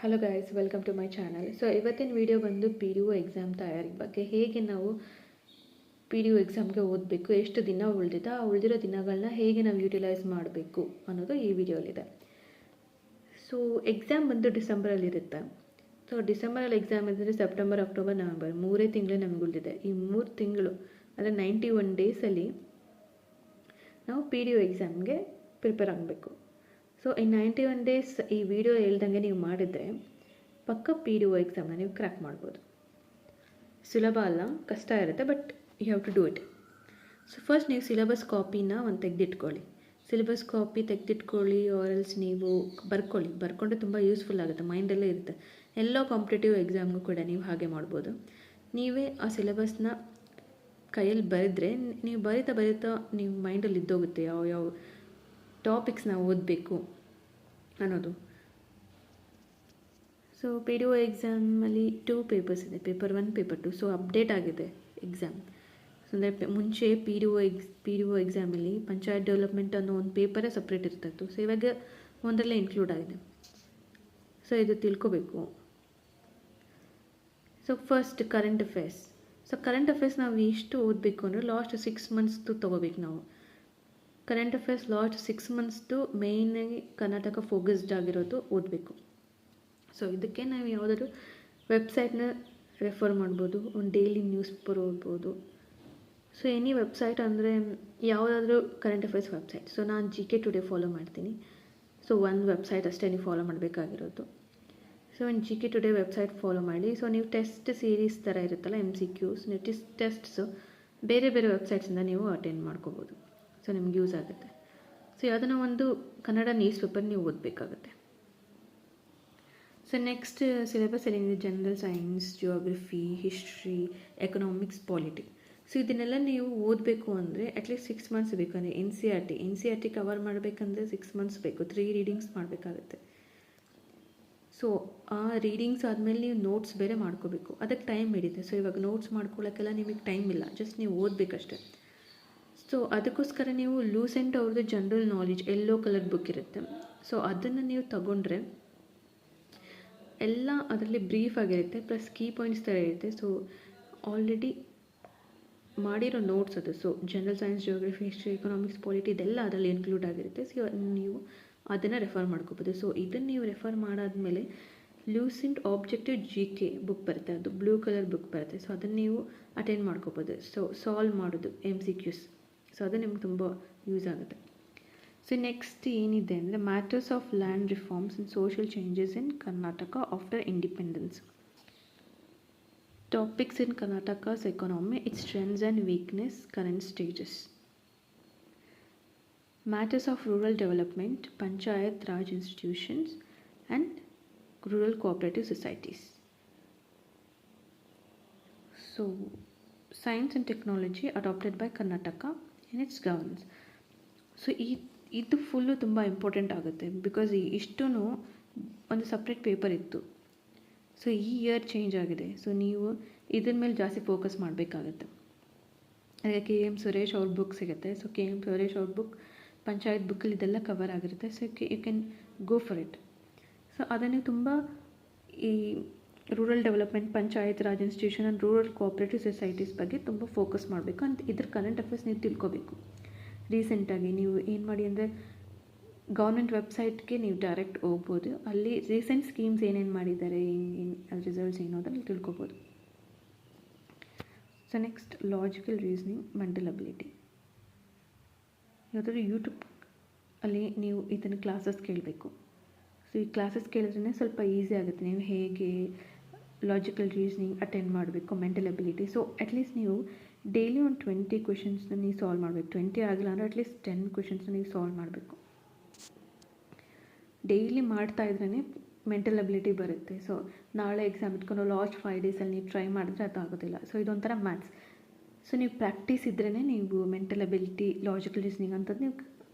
Hello guys, welcome to my channel. So ಇವತ್ತಿನ video ಬಂದು P D O exam ತಯಾರಿ ಬಗ್ಗೆ. ಹೇಗೆ ನಾವು ಪಿ ಡಿ ಒ ಎಕ್ಸಾಮ್ಗೆ ಓದಬೇಕು, ಎಷ್ಟು ದಿನ ಉಳಿದಿದೆ, ಆ ಉಳಿದಿರೋ ದಿನಗಳನ್ನ ಹೇಗೆ ನಾವು ಯೂಟಿಲೈಸ್ ಮಾಡಬೇಕು ಅನ್ನೋದು ಈ ವಿಡಿಯೋಲಿದೆ. ಸೊ ಎಕ್ಸಾಮ್ ಬಂದು ಡಿಸೆಂಬರಲ್ಲಿರುತ್ತೆ. ಸೊ ಡಿಸೆಂಬರಲ್ಲಿ ಎಕ್ಸಾಮ್ ಇದ್ದರೆ ಸೆಪ್ಟೆಂಬರ್, ಅಕ್ಟೋಬರ್, ನವೆಂಬರ್ 3 ತಿಂಗಳು ನಮಗೆ ಉಳಿದಿದೆ. ಈ 3 ತಿಂಗಳು ಅಂದರೆ 91 ಡೇಸಲ್ಲಿ ನಾವು ಪಿ ಡಿ ಒ ಎಕ್ಸಾಮ್ಗೆ ಪ್ರಿಪೇರ್ ಆಗಬೇಕು. ಸೊ ಈ 91 ಡೇಸ್ ಈ ವಿಡಿಯೋ ಹೇಳ್ದಂಗೆ ನೀವು ಮಾಡಿದರೆ ಪಕ್ಕ ಪಿ ಡಿ ಒ ಎಕ್ಸಾಮ್ನ ನೀವು ಕ್ರ್ಯಾಕ್ ಮಾಡ್ಬೋದು. ಸುಲಭ ಅಲ್ಲ, ಕಷ್ಟ ಇರುತ್ತೆ, but you have to do it. So first ನೀವು ಸಿಲೆಬಸ್ ಕಾಪಿನ ಒಂದು ತೆಗೆದಿಟ್ಕೊಳ್ಳಿ. ಸಿಲೆಬಸ್ ಕಾಪಿ ತೆಗೆದಿಟ್ಕೊಳ್ಳಿ, ಆರ್ಎಲ್ಸ್ ನೀವು ಬರ್ಕೊಂಡ್ರೆ ತುಂಬ ಯೂಸ್ಫುಲ್ ಆಗುತ್ತೆ, ಮೈಂಡಲ್ಲೇ ಇರುತ್ತೆ. ಎಲ್ಲೋ ಕಾಂಪಿಟೇಟಿವ್ ಎಕ್ಸಾಮ್ಗೂ ಕೂಡ ನೀವು ಹಾಗೆ ಮಾಡ್ಬೋದು. ನೀವೇ ಆ ಸಿಲೆಬಸ್ನ ಕೈಯಲ್ಲಿ ಬರೆದ್ರೆ ನೀವು ಬರಿತಾ ನೀವು ಮೈಂಡಲ್ಲಿ ಇದ್ದೋಗುತ್ತೆ ಯಾವ ಟಾಪಿಕ್ಸ್ನ ಓದಬೇಕು ಅನ್ನೋದು. ಸೊ ಪಿ ಡಿ ಒ ಎಕ್ಸಾಮಲ್ಲಿ 2 ಪೇಪರ್ಸ್ ಇದೆ, ಪೇಪರ್ 1, ಪೇಪರ್ 2. ಸೊ ಅಪ್ಡೇಟ್ ಆಗಿದೆ ಎಕ್ಸಾಮ್. ಅಂದರೆ ಮುಂಚೆ ಪಿ ಡಿ ಒ ಎಕ್ಸಾಮಲ್ಲಿ ಪಂಚಾಯತ್ ಡೆವಲಪ್ಮೆಂಟ್ ಅನ್ನೋ ಒಂದು ಪೇಪರೇ ಸಪ್ರೇಟ್ ಇರ್ತಾಯಿತ್ತು. ಸೊ ಇವಾಗ ಒಂದರಲ್ಲೇ ಇನ್ಕ್ಲೂಡ್ ಆಗಿದೆ. ಸೊ ಇದು ತಿಳ್ಕೊಬೇಕು. So first current affairs. So current affairs ನಾವು ಎಷ್ಟು ಓದಬೇಕು ಅಂದರೆ ಲಾಸ್ಟ್ 6 ಮಂತ್ಸ್ದು ತೊಗೋಬೇಕು ನಾವು. ಕರೆಂಟ್ ಅಫೇರ್ಸ್ ಲಾಸ್ಟ್ 6 ಮಂತ್ಸ್ದು ಮೇಯ್ನಾಗಿ ಕರ್ನಾಟಕ ಫೋಕಸ್ಡ್ ಆಗಿರೋದು ಓದಬೇಕು. ಸೊ ಇದಕ್ಕೆ ನಾವು ಯಾವುದಾದ್ರು ವೆಬ್ಸೈಟ್ನ ರೆಫರ್ ಮಾಡ್ಬೋದು, ಒಂದು ಡೈಲಿ ನ್ಯೂಸ್ ಪೇಪರ್ ಓದ್ಬೋದು. ಸೊ ಎನಿ ವೆಬ್ಸೈಟ್ ಅಂದರೆ ಯಾವುದಾದ್ರೂ ಕರೆಂಟ್ ಅಫೇರ್ಸ್ ವೆಬ್ಸೈಟ್. ಸೊ ನಾನು GK ಟುಡೇ ಫಾಲೋ ಮಾಡ್ತೀನಿ. ಸೊ ಒಂದು ವೆಬ್ಸೈಟ್ ಅಷ್ಟೇ ನೀವು ಫಾಲೋ ಮಾಡಬೇಕಾಗಿರೋದು. ಸೊ ಒಂದು GK ಟುಡೇ ವೆಬ್ಸೈಟ್ ಫಾಲೋ ಮಾಡಿ. ಸೊ ನೀವು ಟೆಸ್ಟ್ ಸೀರೀಸ್ ಥರ ಇರುತ್ತಲ್ಲ, MCQs, ನೀವು ಟೆಸ್ಟ್ಸು ಬೇರೆ ವೆಬ್ಸೈಟ್ಸಿಂದ ನೀವು ಅಟೆಂಡ್ ಮಾಡ್ಕೋಬೋದು. ಸೊ ನಿಮ್ಗೆ ಯೂಸ್ ಆಗುತ್ತೆ. ಸೊ ಯಾವುದನ್ನ ಒಂದು ಕನ್ನಡ ನ್ಯೂಸ್ ಪೇಪರ್ ನೀವು ಓದಬೇಕಾಗುತ್ತೆ. ಸೊ ನೆಕ್ಸ್ಟ್ ಸಿಲೆಬಸ್ ಏನಿದೆ, general science, geography, history, economics, polity. So ಇದನ್ನೆಲ್ಲ ನೀವು ಓದಬೇಕು ಅಂದರೆ ಅಟ್ಲೀಸ್ಟ್ 6 ಮಂತ್ಸ್ ಬೇಕು. ಅಂದರೆ N C R T cover ಮಾಡಬೇಕಂದ್ರೆ 6 ಮಂತ್ಸ್ ಬೇಕು. 3 ರೀಡಿಂಗ್ಸ್ ಮಾಡಬೇಕಾಗುತ್ತೆ. ಸೊ ಆ ರೀಡಿಂಗ್ಸ್ ಆದಮೇಲೆ ನೀವು ನೋಟ್ಸ್ ಬೇರೆ ಮಾಡ್ಕೋಬೇಕು, ಅದಕ್ಕೆ ಟೈಮ್ ಹಿಡಿಯುತ್ತೆ. ಸೊ ಇವಾಗ ನೋಟ್ಸ್ ಮಾಡ್ಕೊಳ್ಳೋಕ್ಕೆಲ್ಲ ನಿಮಗೆ ಟೈಮ್ ಇಲ್ಲ, ಜಸ್ಟ್ ನೀವು ಓದಬೇಕಷ್ಟೆ. ಸೊ ಅದಕ್ಕೋಸ್ಕರ ನೀವು ಲೂಸೆಂಟ್ ಅವ್ರದ್ದು general knowledge yellow colour book ಇರುತ್ತೆ. ಸೊ ಅದನ್ನು ನೀವು ತಗೊಂಡ್ರೆ ಎಲ್ಲ ಅದರಲ್ಲಿ ಬ್ರೀಫ್ ಆಗಿರುತ್ತೆ, ಪ್ಲಸ್ ಕೀ ಪಾಯಿಂಟ್ಸ್ ಥರ ಇರುತ್ತೆ. ಸೊ ಆಲ್ರೆಡಿ ಮಾಡಿರೋ ನೋಟ್ಸ್ ಅದು. So general science, geography, history, economics, polity ಇದೆಲ್ಲ ಅದರಲ್ಲಿ ಇನ್ಕ್ಲೂಡ್ ಆಗಿರುತ್ತೆ. ಸೊ ನೀವು ಅದನ್ನು ರೆಫರ್ ಮಾಡ್ಕೋಬೋದು. ಸೊ ಇದನ್ನು ನೀವು ರೆಫರ್ ಮಾಡಾದಮೇಲೆ ಲೂಸೆಂಟ್ ಆಬ್ಜೆಕ್ಟಿವ್ GK ಬುಕ್ ಬರುತ್ತೆ, ಅದು ಬ್ಲೂ ಕಲರ್ ಬುಕ್ ಬರುತ್ತೆ. ಸೊ ಅದನ್ನು ನೀವು ಅಟೆಂಡ್ ಮಾಡ್ಕೋಬೋದು. ಸೊ ಸಾಲ್ವ್ ಮಾಡೋದು MCQs. ಸೊ ಅದು ನಿಮ್ಗೆ ತುಂಬ ಯೂಸ್ ಆಗುತ್ತೆ. ಸೊ ನೆಕ್ಸ್ಟ್ ಏನಿದೆ ಅಂದರೆ matters of land reforms and social changes in Karnataka after independence. Topics in Karnataka's economy, its strengths and weakness, current stages. Matters of rural development, panchayat raj institutions and rural cooperative societies. So science and technology adapted by Karnataka in its governance. So ಇದು full ತುಂಬ important ಆಗುತ್ತೆ, because ಇಷ್ಟೂ ಒಂದು separate paper ಇತ್ತು. So ಈ year change ಆಗಿದೆ. So ನೀವು ಇದ್ರ ಮೇಲೆ ಜಾಸ್ತಿ ಫೋಕಸ್ ಮಾಡಬೇಕಾಗತ್ತೆ. ಅದಕ್ಕೆ KM ಸುರೇಶ್ ಅವ್ರ ಬುಕ್ ಸಿಗುತ್ತೆ. ಸೊ KM ಸುರೇಶ್ ಅವ್ರ ಬುಕ್ ಪಂಚಾಯತ್ ಬುಕ್ಕಲ್ಲಿ ಇದೆಲ್ಲ ಕವರ್ ಆಗಿರುತ್ತೆ. So you can go for it. So ಅದನ್ನು ತುಂಬ ಈ rural development, panchayat raj institution and rural cooperative societies ಬಗ್ಗೆ ತುಂಬ ಫೋಕಸ್ ಮಾಡಬೇಕು. ಅಂತ ಇದ್ರ ಕರೆಂಟ್ ಅಫೇರ್ಸ್ ನೀವು ತಿಳ್ಕೊಬೇಕು. ರೀಸೆಂಟಾಗಿ ನೀವು ಏನು ಮಾಡಿ ಅಂದರೆ ಗೌರ್ಮೆಂಟ್ ವೆಬ್ಸೈಟ್ಗೆ ನೀವು ಡೈರೆಕ್ಟ್ ಹೋಗ್ಬೋದು. ಅಲ್ಲಿ ರೀಸೆಂಟ್ ಸ್ಕೀಮ್ಸ್ ಏನೇನು ಮಾಡಿದ್ದಾರೆ, ಅದು ರಿಸಲ್ಟ್ಸ್ ಏನು ಅದನ್ನು ತಿಳ್ಕೊಬೋದು. So next logical reasoning, mental ability. ಯಾವುದಾದ್ರೂ ಯೂಟ್ಯೂಬ್ ಅಲ್ಲಿ ನೀವು ಇದನ್ನು ಕ್ಲಾಸಸ್ ಕೇಳಬೇಕು. ಸೊ ಈ ಕ್ಲಾಸಸ್ ಕೇಳಿದ್ರೇ ಸ್ವಲ್ಪ ಈಸಿ ಆಗುತ್ತೆ, ನೀವು ಹೇಗೆ ಲಾಜಿಕಲ್ ರೀಸನಿಂಗ್ ಅಟೆಂಡ್ ಮಾಡಬೇಕು, ಮೆಂಟಲ್ ಅಬಿಲಿಟಿ. ಸೊ ಅಟ್ಲೀಸ್ಟ್ ನೀವು ಡೈಲಿ ಒಂದು 20 ಕ್ವೆಶನ್ಸ್ನ ನೀವು ಸಾಲ್ವ್ ಮಾಡಬೇಕು. 20 ಆಗಿಲ್ಲ ಅಂದರೆ ಅಟ್ಲೀಸ್ಟ್ 10 ಕ್ವೆಶನ್ಸ್ನ ನೀವು ಸಾಲ್ವ್ ಮಾಡಬೇಕು. ಡೈಲಿ ಮಾಡ್ತಾ ಇದ್ರೇ ಮೆಂಟಲ್ ಅಬಿಲಿಟಿ ಬರುತ್ತೆ. ಸೊ ನಾಳೆ ಎಕ್ಸಾಮ್ ಇಟ್ಕೊಂಡು ಲಾಸ್ಟ್ 5 ಡೇಸಲ್ಲಿ ನೀವು ಟ್ರೈ ಮಾಡಿದ್ರೆ ಅದು ಆಗೋದಿಲ್ಲ. ಸೊ ಇದೊಂಥರ ಮ್ಯಾಥ್ಸ್. ಸೊ ನೀವು ಪ್ರಾಕ್ಟೀಸ್ ಇದ್ರೇ ನೀವು ಮೆಂಟಲ್ ಅಬಿಲಿಟಿ, ಲಾಜಿಕಲ್ ರೀಸನಿಂಗ್ ಅಂಥದ್ದು ನೀವು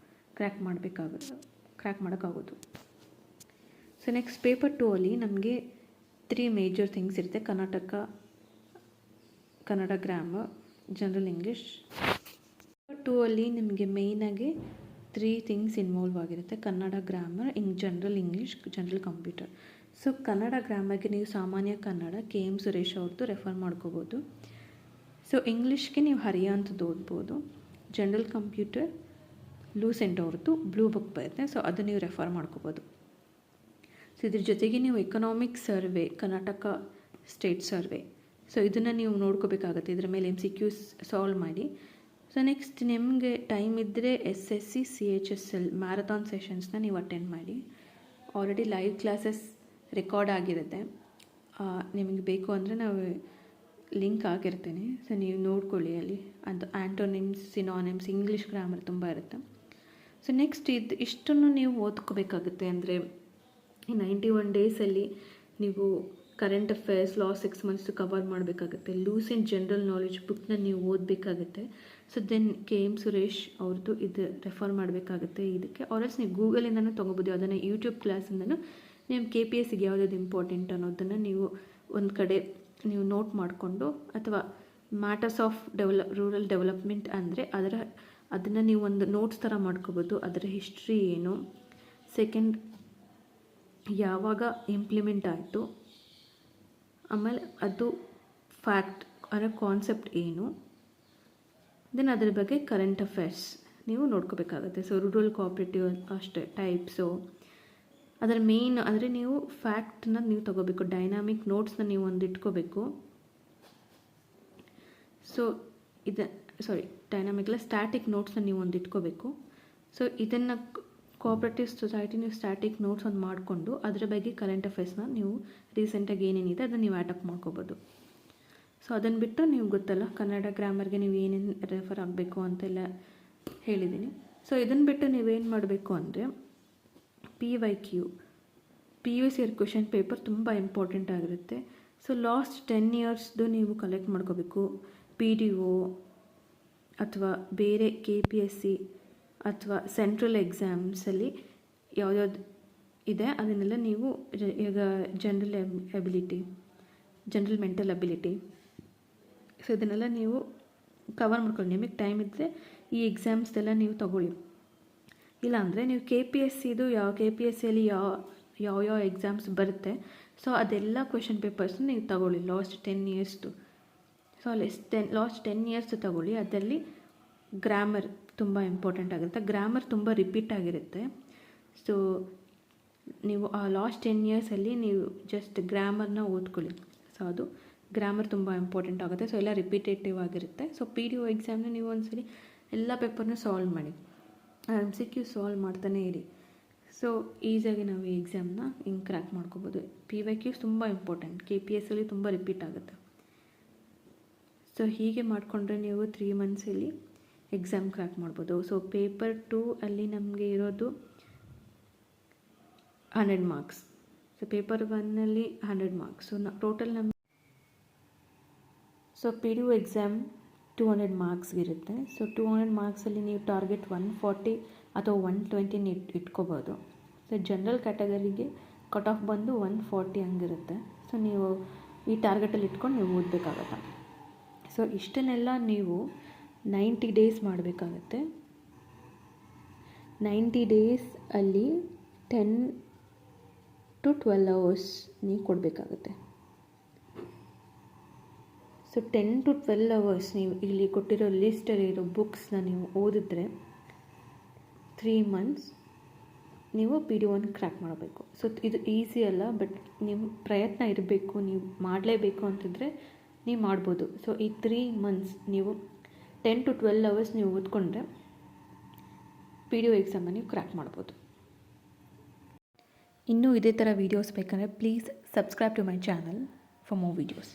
ಕ್ರ್ಯಾಕ್ ಮಾಡೋಕ್ಕಾಗೋದು. ಸೊ ನೆಕ್ಸ್ಟ್ ಪೇಪರ್ 2 ಅಲ್ಲಿ ನಮಗೆ 3 ಮೇಜರ್ ಥಿಂಗ್ಸ್ ಇರುತ್ತೆ. Kannada grammar, general English. Paper 2 ಅಲ್ಲಿ ನಿಮಗೆ ಮೇಯ್ನಾಗಿ 3 ಥಿಂಗ್ಸ್ ಇನ್ವಾಲ್ವ್ ಆಗಿರುತ್ತೆ: Kannada grammar, general English, general computer. So Kannada ಗ್ರಾಮರ್ಗೆ ನೀವು ಸಾಮಾನ್ಯ ಕನ್ನಡ KM ಸುರೇಶ್ ಅವ್ರದ್ದು ರೆಫರ್ ಮಾಡ್ಕೋಬೋದು. ಸೊ ಇಂಗ್ಲೀಷ್ಗೆ ನೀವು ಹರಿಯಾಂತದ್ದು ಓದ್ಬೋದು. ಜನರಲ್ ಕಂಪ್ಯೂಟರ್ ಲೂಸೆಂಟ್ ಅವ್ರದ್ದು ಬ್ಲೂ ಬುಕ್ ಬರುತ್ತೆ, ಸೊ ಅದು ನೀವು ರೆಫರ್ ಮಾಡ್ಕೋಬೋದು. ಸೊ ಇದ್ರ ಜೊತೆಗೆ ನೀವು economic survey, Karnataka state survey, so ಇದನ್ನು ನೀವು ನೋಡ್ಕೋಬೇಕಾಗತ್ತೆ. ಇದರ ಮೇಲೆ MCQs ಸಾಲ್ವ್ ಮಾಡಿ. ಸೊ ನೆಕ್ಸ್ಟ್ ನಿಮಗೆ ಟೈಮ್ ಇದ್ದರೆ SSC CHSL ಮ್ಯಾರಥಾನ್ ಸೆಷನ್ಸ್ನ ನೀವು ಅಟೆಂಡ್ ಮಾಡಿ. ಆಲ್ರೆಡಿ ಲೈವ್ ಕ್ಲಾಸಸ್ ರೆಕಾರ್ಡ್ ಆಗಿರುತ್ತೆ. ನಿಮಗೆ ಬೇಕು ಅಂದರೆ ನಾವು ಲಿಂಕ್ ಆಗಿರ್ತೇನೆ, ಸೊ ನೀವು ನೋಡ್ಕೊಳ್ಳಿ. ಅಲ್ಲಿ ಅದು ಆ್ಯಂಟೋನಿಮ್ಸ್, ಸಿನಾನಿಮ್ಸ್, ಇಂಗ್ಲೀಷ್ ಗ್ರಾಮರ್ ತುಂಬ ಇರುತ್ತೆ. ಸೊ ನೆಕ್ಸ್ಟ್ ಇಷ್ಟನ್ನು ನೀವು ಓದ್ಕೋಬೇಕಾಗುತ್ತೆ. ಅಂದರೆ ಈ 91 ಡೇಸಲ್ಲಿ ನೀವು current affairs, last 6 months cover ಮಾಡಬೇಕಾಗುತ್ತೆ. ಲೂಸೆಂಟ್ ಜನರಲ್ ನಾಲೆಡ್ಜ್ ಬುಕ್ನ ನೀವು ಓದಬೇಕಾಗುತ್ತೆ. ಸೊ ದೆನ್ KM ಸುರೇಶ್ ಅವ್ರದ್ದು ಇದು ರೆಫರ್ ಮಾಡಬೇಕಾಗುತ್ತೆ ಇದಕ್ಕೆ. ಆರ್ಎಲ್ಸ್ ನೀವು ಗೂಗಲಿಂದನೂ ತೊಗೋಬೋದು. ಅದನ್ನು ಯೂಟ್ಯೂಬ್ ಕ್ಲಾಸಿಂದನೂ ನಿಮ್ಮ KPSCಗೆ ಯಾವುದಾದ್ರು ಇಂಪಾರ್ಟೆಂಟ್ ಅನ್ನೋದನ್ನು ನೀವು ಒಂದು ಕಡೆ ನೀವು ನೋಟ್ ಮಾಡಿಕೊಂಡು, ಅಥವಾ ಮ್ಯಾಟರ್ಸ್ ಆಫ್ ರೂರಲ್ ಡೆವಲಪ್ಮೆಂಟ್ ಅಂದರೆ ಅದನ್ನು ನೀವು ಒಂದು ನೋಟ್ಸ್ ಥರ ಮಾಡ್ಕೋಬೋದು. ಅದರ ಹಿಸ್ಟ್ರಿ ಏನು, ಸೆಕೆಂಡ್ ಯಾವಾಗ ಇಂಪ್ಲಿಮೆಂಟ್ ಆಯಿತು, ಆಮೇಲೆ ಅದು ಫ್ಯಾಕ್ಟ್ ಅಂದರೆ ಕಾನ್ಸೆಪ್ಟ್ ಏನು, ದೆನ್ ಅದರ ಬಗ್ಗೆ ಕರೆಂಟ್ ಅಫೇರ್ಸ್ ನೀವು ನೋಡ್ಕೋಬೇಕಾಗುತ್ತೆ. ಸೊ ರೂರಲ್ ಕೋಆಪ್ರೇಟಿವ್ ಅಷ್ಟೇ ಟೈಪ್ಸು. ಅದರ ಮೇನ್ ಅಂದರೆ ನೀವು ಫ್ಯಾಕ್ಟನ್ನ ನೀವು ತೊಗೋಬೇಕು. ಡೈನಾಮಿಕ್ ನೋಟ್ಸ್ನ ನೀವು ಒಂದು ಇಟ್ಕೋಬೇಕು. ಸೊ ಡೈನಾಮಿಕ್ ಅಲ್ಲ, ಸ್ಟ್ಯಾಟಿಕ್ ನೋಟ್ಸ್ನ ನೀವು ಒಂದು ಇಟ್ಕೋಬೇಕು. ಸೊ ಇದನ್ನು ಕೋಆಪ್ರೇಟಿವ್ ಸೊಸೈಟಿ ನೀವು ಸ್ಟ್ಯಾಟಿಕ್ ನೋಟ್ಸ್ ಒಂದು ಮಾಡಿಕೊಂಡು ಅದರ ಬಗ್ಗೆ ಕರೆಂಟ್ ಅಫೇರ್ಸ್ನ ನೀವು ರೀಸೆಂಟಾಗಿ ಏನೇನಿದೆ ಅದನ್ನು ನೀವು ಆ್ಯಟಪ್ ಮಾಡ್ಕೋಬೋದು. ಸೊ ಅದನ್ನು ಬಿಟ್ಟು ನೀವು ಗೊತ್ತಲ್ಲ, ಕನ್ನಡ ಗ್ರಾಮರ್ಗೆ ನೀವು ಏನೇನು ರೆಫರ್ ಆಗಬೇಕು ಅಂತೆಲ್ಲ ಹೇಳಿದ್ದೀನಿ. ಸೊ ಇದನ್ನು ಬಿಟ್ಟು ನೀವೇನು ಮಾಡಬೇಕು ಅಂದರೆ PYQ PUC ಕ್ವೆಶನ್ ಪೇಪರ್ ತುಂಬ ಇಂಪಾರ್ಟೆಂಟ್ ಆಗಿರುತ್ತೆ. ಸೊ ಲಾಸ್ಟ್ 10 ಇಯರ್ಸ್ದು ನೀವು ಕಲೆಕ್ಟ್ ಮಾಡ್ಕೋಬೇಕು. PDO ಅಥವಾ ಬೇರೆ KPSC ಅಥವಾ ಸೆಂಟ್ರಲ್ ಎಕ್ಸಾಮ್ಸಲ್ಲಿ ಯಾವ್ಯಾವ್ದು ಇದೆ ಅದನ್ನೆಲ್ಲ ನೀವು ಈಗ ಜನರಲ್ ಮೆಂಟಲ್ ಅಬಿಲಿಟಿ, ಸೊ ಇದನ್ನೆಲ್ಲ ನೀವು ಕವರ್ ಮಾಡ್ಕೊಳ್ಳಿ. ನಿಮಗೆ ಟೈಮ್ ಇದ್ದರೆ ಈ ಎಕ್ಸಾಮ್ಸ್ದೆಲ್ಲ ನೀವು ತೊಗೊಳ್ಳಿ. ಇಲ್ಲಾಂದರೆ ನೀವು KPSCದು KPSCಯಲ್ಲಿ ಯಾವ ಎಕ್ಸಾಮ್ಸ್ ಬರುತ್ತೆ, ಸೊ ಅದೆಲ್ಲ ಕ್ವೆಶನ್ ಪೇಪರ್ಸ್ನ ನೀವು ತಗೊಳ್ಳಿ ಲಾಸ್ಟ್ 10 ಇಯರ್ಸ್ದು. ಸೊ ಅಲ್ಲಿ ಲಾಸ್ಟ್ 10 ಇಯರ್ಸ್ ತಗೊಳ್ಳಿ. ಅದರಲ್ಲಿ ಗ್ರಾಮರ್ ತುಂಬ ಇಂಪಾರ್ಟೆಂಟ್ ಆಗಿರುತ್ತೆ. ಗ್ರಾಮರ್ ತುಂಬ ರಿಪೀಟ್ ಆಗಿರುತ್ತೆ. ಸೊ ನೀವು ಆ ಲಾಸ್ಟ್ 10 ಇಯರ್ಸಲ್ಲಿ ನೀವು ಜಸ್ಟ್ ಗ್ರಾಮರ್ನ ಓದ್ಕೊಳ್ಳಿ. ಸೊ ಅದು ಗ್ರಾಮರ್ ತುಂಬ ಇಂಪಾರ್ಟೆಂಟ್ ಆಗುತ್ತೆ. ಸೊ ಎಲ್ಲ ರಿಪಿಟೇಟಿವ್ ಆಗಿರುತ್ತೆ. ಸೊ PDO ಎಕ್ಸಾಮ್ನ ನೀವು ಒಂದ್ಸರಿ ಎಲ್ಲ ಪೇಪರ್ನ ಸಾಲ್ವ್ ಮಾಡಿ, MCQ ಸಾಲ್ವ್ ಮಾಡ್ತಾನೆ ಇರಿ. ಸೊ ಈಸಿಯಾಗಿ ನಾವು ಈ ಎಕ್ಸಾಮ್ನ ಹಿಂಗೆ ಕ್ರ್ಯಾಕ್ ಮಾಡ್ಕೋಬೋದು. PYQ ತುಂಬ ಇಂಪಾರ್ಟೆಂಟ್, KPSCಯಲ್ಲಿ ತುಂಬ ರಿಪೀಟ್ ಆಗುತ್ತೆ. ಸೊ ಹೀಗೆ ಮಾಡಿಕೊಂಡ್ರೆ ನೀವು 3 ಮಂತ್ಸಲ್ಲಿ ಎಕ್ಸಾಮ್ ಕ್ರ್ಯಾಕ್ ಮಾಡ್ಬೋದು. ಸೊ ಪೇಪರ್ 2 ಅಲ್ಲಿ ನಮಗೆ ಇರೋದು 100 ಮಾರ್ಕ್ಸ್. ಸೊ ಪೇಪರ್ 1ನಲ್ಲಿ 100 marks. So total so PDO exam 200 ಮಾರ್ಕ್ಸ್ಗಿರುತ್ತೆ. ಸೊ 200 ಮಾರ್ಕ್ಸಲ್ಲಿ ನೀವು ಟಾರ್ಗೆಟ್ 140 ಅಥವಾ 120 ಇಟ್ಕೋಬೋದು. ಸೊ ಜನರಲ್ ಕ್ಯಾಟಗರಿಗೆ ಕಟ್ ಆಫ್ ಬಂದು 140 ಹಂಗಿರುತ್ತೆ. ಸೊ ನೀವು ಈ ಟಾರ್ಗೆಟಲ್ಲಿ ಇಟ್ಕೊಂಡು ನೀವು ಓದಬೇಕಾಗತ್ತೆ. ಸೊ ಇಷ್ಟನ್ನೆಲ್ಲ ನೀವು 90 ಡೇಸ್ ಮಾಡಬೇಕಾಗತ್ತೆ. 90 ಡೇಸ್ ಅಲ್ಲಿ 10 to 12 hours ನೀವು ಕೊಡಬೇಕಾಗುತ್ತೆ. ಸೊ 10 to 12 hours ನೀವು ಇಲ್ಲಿ ಕೊಟ್ಟಿರೋ ಲಿಸ್ಟಲ್ಲಿರೋ ಬುಕ್ಸ್ನ ನೀವು ಓದಿದ್ರೆ 3 ಮಂತ್ಸ್ ನೀವು PDO1 ಕ್ರ್ಯಾಕ್ ಮಾಡಬೇಕು. ಸೊ ಇದು ಈಸಿ ಅಲ್ಲ, ಬಟ್ ನಿಮ್ಮ ಪ್ರಯತ್ನ ಇರಬೇಕು. ನೀವು ಮಾಡಲೇಬೇಕು ಅಂತಿದ್ರೆ ನೀವು ಮಾಡ್ಬೋದು. ಸೊ ಈ 3 ಮಂತ್ಸ್ ನೀವು 10 to 12 hours ನೀವು ಓದ್ಕೊಂಡ್ರೆ PDO ಎಕ್ಸಾಮನ್ನು ನೀವು ಕ್ರ್ಯಾಕ್ ಮಾಡ್ಬೋದು. ಇನ್ನೂ ಇದೇ ಥರ ವೀಡಿಯೋಸ್ ಬೇಕಂದರೆ please subscribe to my channel for more videos.